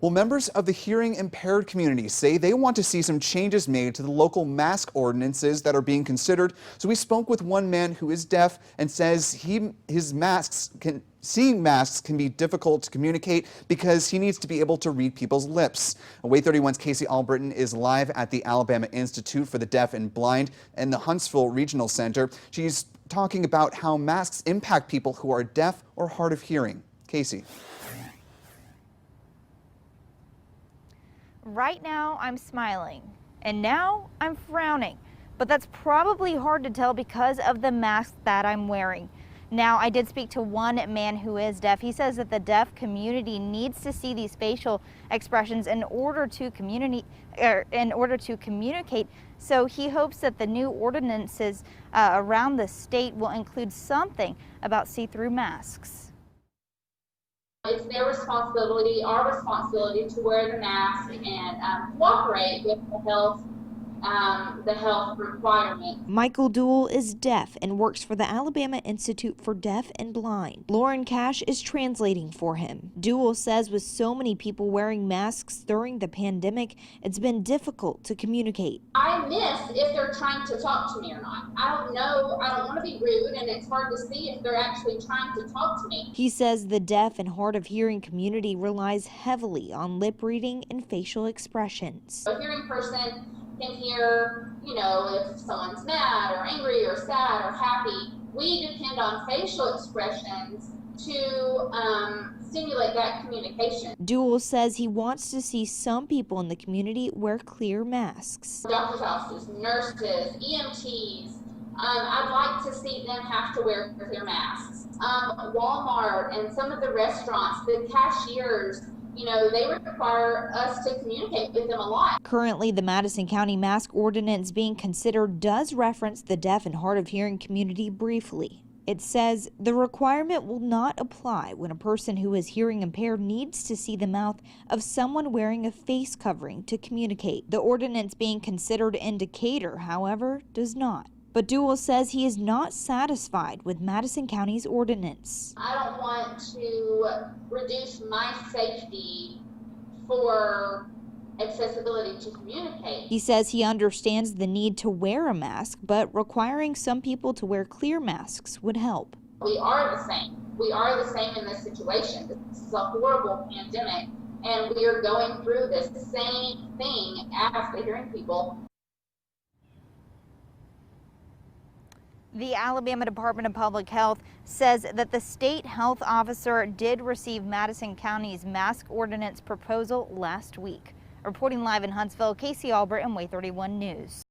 Well, members of the hearing impaired community say they want to see some changes made to the local mask ordinances that are being considered. So we spoke with one man who is deaf and says seeing masks can be difficult to communicate because he needs to be able to read people's lips. WAY 31's Casey Albritton is live at the Alabama Institute for the Deaf and Blind in the Huntsville Regional Center. She's talking about how masks impact people who are deaf or hard of hearing. Casey. Right now I'm smiling and now I'm frowning, but that's probably hard to tell because of the mask that I'm wearing. Now, I did speak to one man who is deaf. He says that the deaf community needs to see these facial expressions in order to communicate. So he hopes that the new ordinances around the state will include something about see-through masks. It's their responsibility, our responsibility, to wear the mask and cooperate with the health requirements. Michael Duell is deaf and works for the Alabama Institute for Deaf and Blind. Lauren Cash is translating for him. Duell says with so many people wearing masks during the pandemic, it's been difficult to communicate. I miss if they're trying to talk to me or not. I don't know. I don't want to be rude, and it's hard to see if they're actually trying to talk to me. He says the deaf and hard of hearing community relies heavily on lip reading and facial expressions. A hearing person can hear, if someone's mad or angry or sad or happy. We depend on facial expressions to stimulate that communication. Duell says he wants to see some people in the community wear clear masks. Doctor's offices, nurses, EMTs, I'd like to see them have to wear clear masks. Walmart and some of the restaurants, the cashiers, they require us to communicate with them a lot. Currently, the Madison County mask ordinance being considered does reference the deaf and hard of hearing community briefly. It says the requirement will not apply when a person who is hearing impaired needs to see the mouth of someone wearing a face covering to communicate. The ordinance being considered in Decatur, however, does not. But Duell says he is not satisfied with Madison County's ordinance. I don't want to reduce my safety for accessibility to communicate. He says he understands the need to wear a mask, but requiring some people to wear clear masks would help. We are the same. We are the same in this situation. This is a horrible pandemic, and we are going through this same thing as the hearing people. The Alabama Department of Public Health says that the state health officer did receive Madison County's mask ordinance proposal last week. Reporting live in Huntsville, Casey Albritton, WAY 31 News.